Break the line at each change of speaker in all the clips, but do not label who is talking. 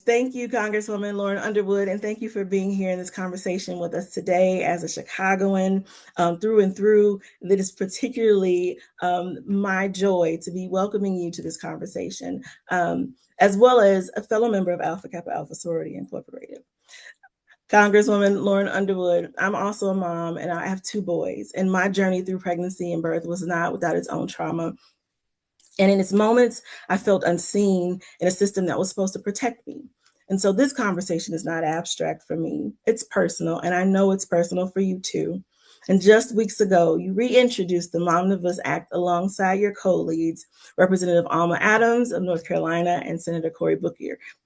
Thank you, Congresswoman Lauren Underwood, and thank you for being here in this conversation with us today. As a Chicagoan through and through, that is particularly my joy to be welcoming you to this conversation, as well as a fellow member of Alpha Kappa Alpha Sorority Incorporated. Congresswoman Lauren Underwood, I'm also a mom, and I have 2 boys, and my journey through pregnancy and birth was not without its own trauma. And in its moments, I felt unseen in a system that was supposed to protect me. And so this conversation is not abstract for me. It's personal, and I know it's personal for you too. And just weeks ago, you reintroduced the Momnibus Act alongside your co-leads, Representative Alma Adams of North Carolina and Senator Cory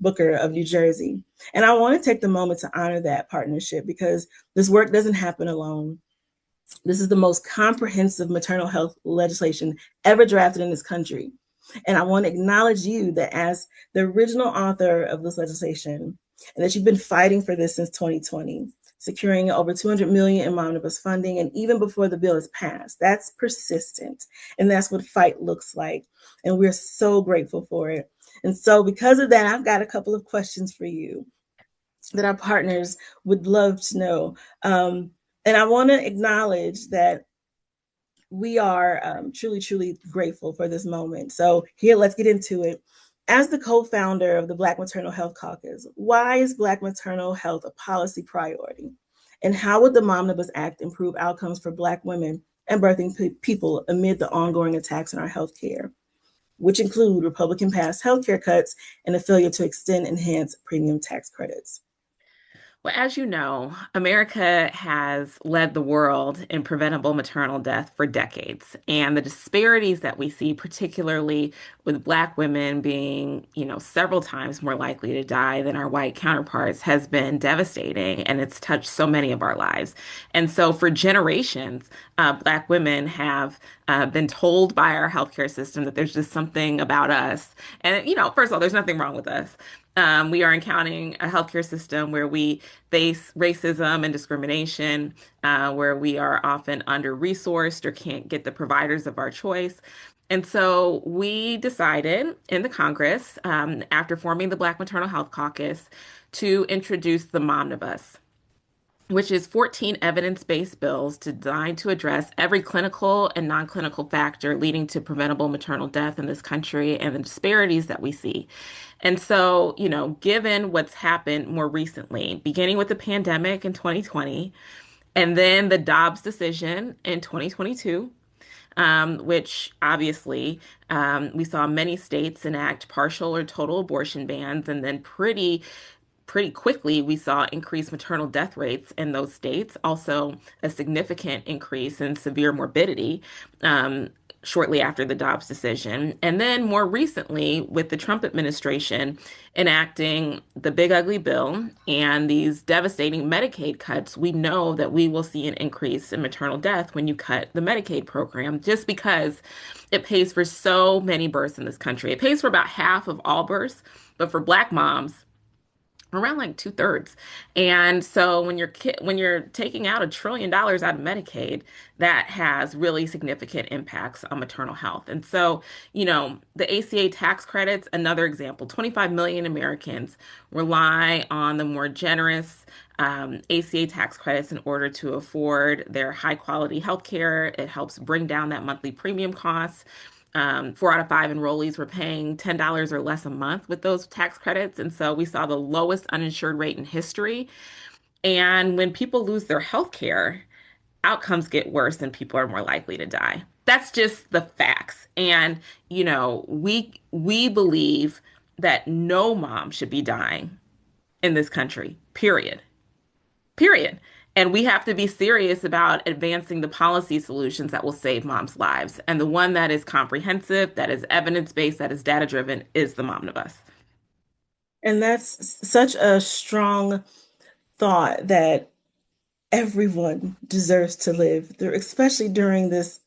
Booker of New Jersey. And I want to take the moment to honor that partnership because this work doesn't happen alone. This is the most comprehensive maternal health legislation ever drafted in this country. And I want to acknowledge you that as the original author of this legislation, and that you've been fighting for this since 2020, securing over $200 million in Momnibus funding, and even before the bill is passed. That's persistent, and that's what fight looks like. And we're so grateful for it. And so because of that, I've got a couple of questions for you that our partners would love to know. And I want to acknowledge that we are truly, truly grateful for this moment. So here, let's get into it. As the co-founder of the Black Maternal Health Caucus, why is Black maternal health a policy priority? And how would the Momnibus Act improve outcomes for Black women and birthing people amid the ongoing attacks on our healthcare, which include Republican-passed healthcare cuts and a failure to extend enhanced premium tax credits?
Well, as you know, America has led the world in preventable maternal death for decades. And the disparities that we see, particularly with Black women being, several times more likely to die than our white counterparts, has been devastating. And it's touched so many of our lives. And so for generations, Black women have been told by our healthcare system that there's just something about us. And, first of all, there's nothing wrong with us. We are encountering a healthcare system where we face racism and discrimination, where we are often under-resourced or can't get the providers of our choice. And so we decided in the Congress, after forming the Black Maternal Health Caucus, to introduce the Momnibus, which is 14 evidence-based bills designed to address every clinical and non-clinical factor leading to preventable maternal death in this country and the disparities that we see. And so, given what's happened more recently, beginning with the pandemic in 2020, and then the Dobbs decision in 2022, which obviously we saw many states enact partial or total abortion bans, and then pretty quickly, we saw increased maternal death rates in those states, also a significant increase in severe morbidity shortly after the Dobbs decision. And then more recently, with the Trump administration enacting the Big Ugly Bill and these devastating Medicaid cuts, we know that we will see an increase in maternal death when you cut the Medicaid program, just because it pays for so many births in this country. It pays for about half of all births, but for Black moms, around like 2/3. And so when you're taking out $1 trillion out of Medicaid, that has really significant impacts on maternal health. And so, the ACA tax credits, another example, 25 million Americans rely on the more generous ACA tax credits in order to afford their high quality health care. It helps bring down that monthly premium costs. 4 out of 5 enrollees were paying $10 or less a month with those tax credits. And so we saw the lowest uninsured rate in history. And when people lose their health care, outcomes get worse and people are more likely to die. That's just the facts. And, we believe that no mom should be dying in this country, period. Period. And we have to be serious about advancing the policy solutions that will save moms' lives. And the one that is comprehensive, that is evidence-based, that is data-driven is the Momnibus.
And that's such a strong thought that everyone deserves to live through, especially during this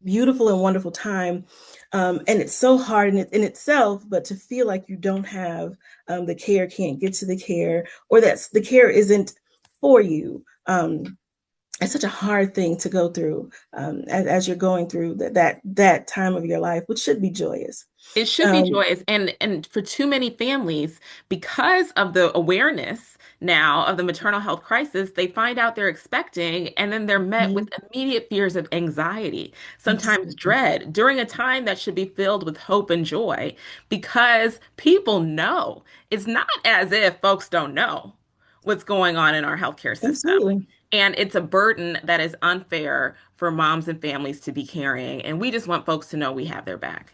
beautiful and wonderful time. And it's so hard in itself, but to feel like you don't have the care, can't get to the care, or that the care isn't for you. it's such a hard thing to go through as you're going through that time of your life, which should be joyous.
It should be
Um,
joyous. And for too many families, because of the awareness now of the maternal health crisis, they find out they're expecting, and then they're met with
mhm,
immediate fears of anxiety, sometimes
absolutely.
dread, during a time that should be filled with hope and joy, because people know. It's not as if folks don't know what's going on in our healthcare system.
Absolutely.
And it's a burden that is unfair for moms and families to be carrying. And we just want folks to know we have their back.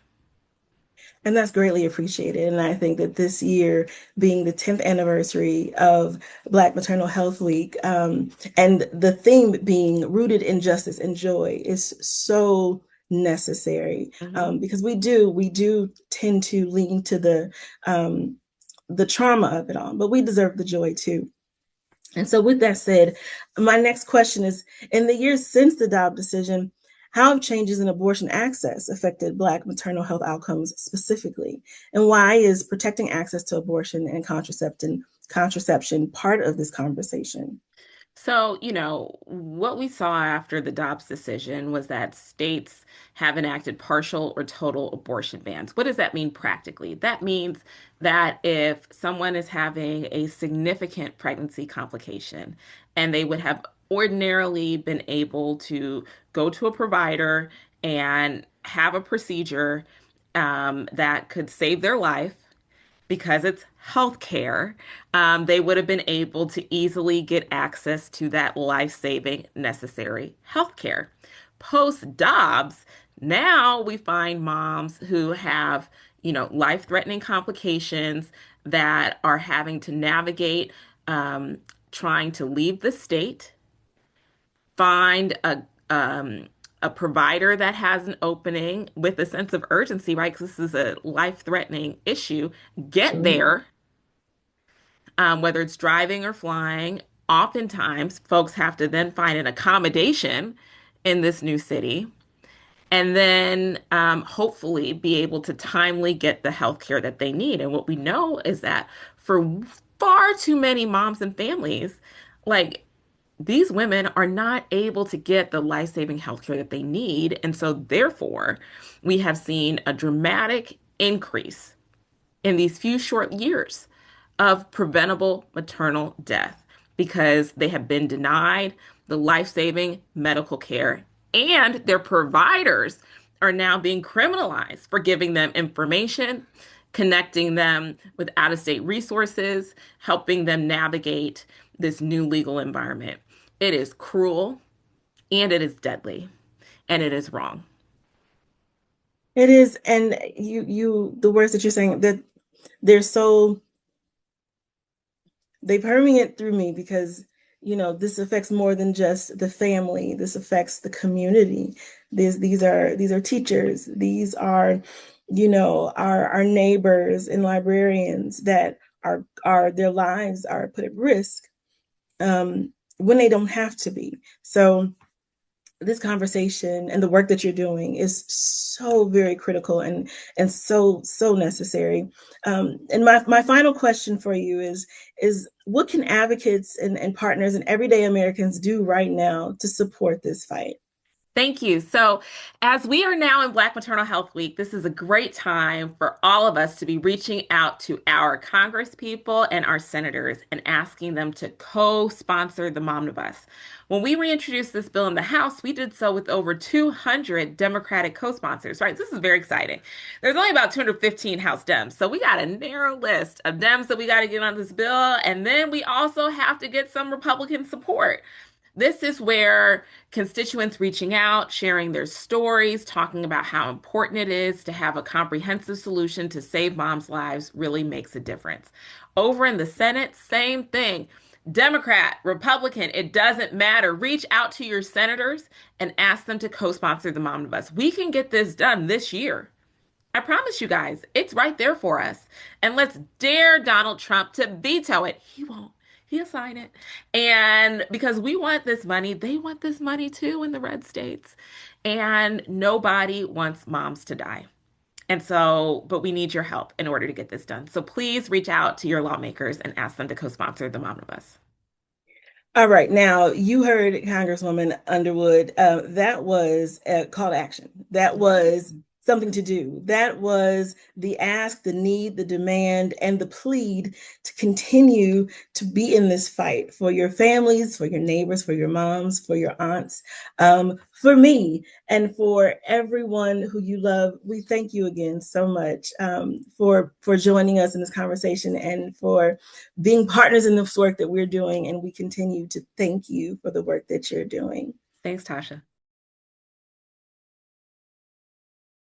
And that's greatly appreciated. And I think that this year, being the 10th anniversary of Black Maternal Health Week, and the theme being rooted in justice and joy, is so necessary,
Mhm.
because we do tend to lean to the trauma of it all, but we deserve the joy too. And so, with that said, my next question is: in the years since the Dobbs decision, how have changes in abortion access affected Black maternal health outcomes specifically? And why is protecting access to abortion and contraception part of this conversation?
So, what we saw after the Dobbs decision was that states have enacted partial or total abortion bans. What does that mean practically? That means that if someone is having a significant pregnancy complication and they would have ordinarily been able to go to a provider and have a procedure that could save their life because it's healthcare, they would have been able to easily get access to that life-saving necessary healthcare. Post-Dobbs, now we find moms who have, life-threatening complications that are having to navigate trying to leave the state, find a provider that has an opening with a sense of urgency, right? Because this is a life-threatening issue. Get
Absolutely.
there, whether it's driving or flying. Oftentimes, folks have to then find an accommodation in this new city and then hopefully be able to timely get the health care that they need. And what we know is that for far too many moms and families, like these women are not able to get the life-saving health care that they need. And so, therefore, we have seen a dramatic increase in these few short years of preventable maternal death because they have been denied the life saving medical care, and their providers are now being criminalized for giving them information, connecting them with out of state resources, helping them navigate this new legal environment. It is cruel and it is deadly and it is wrong.
It is, and the words that you're saying, that they're so they permeate through me, because this affects more than just the family. This affects the community. These are teachers. These are our neighbors and librarians that are their lives are put at risk, when they don't have to be. So this conversation and the work that you're doing is so very critical, and so necessary. And my final question for you is what can advocates and partners and everyday Americans do right now to support this fight?
Thank you. So, as we are now in Black Maternal Health Week, this is a great time for all of us to be reaching out to our congresspeople and our senators and asking them to co-sponsor the Momnibus. When we reintroduced this bill in the House, we did so with over 200 Democratic co-sponsors, right? This is very exciting. There's only about 215 House Dems. So we got a narrow list of Dems that we got to get on this bill. And then we also have to get some Republican support. This is where constituents reaching out, sharing their stories, talking about how important it is to have a comprehensive solution to save moms' lives really makes a difference. Over in the Senate, same thing. Democrat, Republican, it doesn't matter. Reach out to your senators and ask them to co-sponsor the Momnibus. We can get this done this year. I promise you guys, it's right there for us. And let's dare Donald Trump to veto it. He won't. He'll sign it. And because we want this money, they want this money too in the red states. And nobody wants moms to die. And so, but we need your help in order to get this done. So please reach out to your lawmakers and ask them to co-sponsor the Momnibus.
All right. Now, you heard Congresswoman Underwood. That was a call to action. That was something to do. That was the ask, the need, the demand, and the plead to continue to be in this fight for your families, for your neighbors, for your moms, for your aunts, for me, and for everyone who you love. We thank you again so much for joining us in this conversation and for being partners in this work that we're doing. And we continue to thank you for the work that you're doing.
Thanks, Tasha.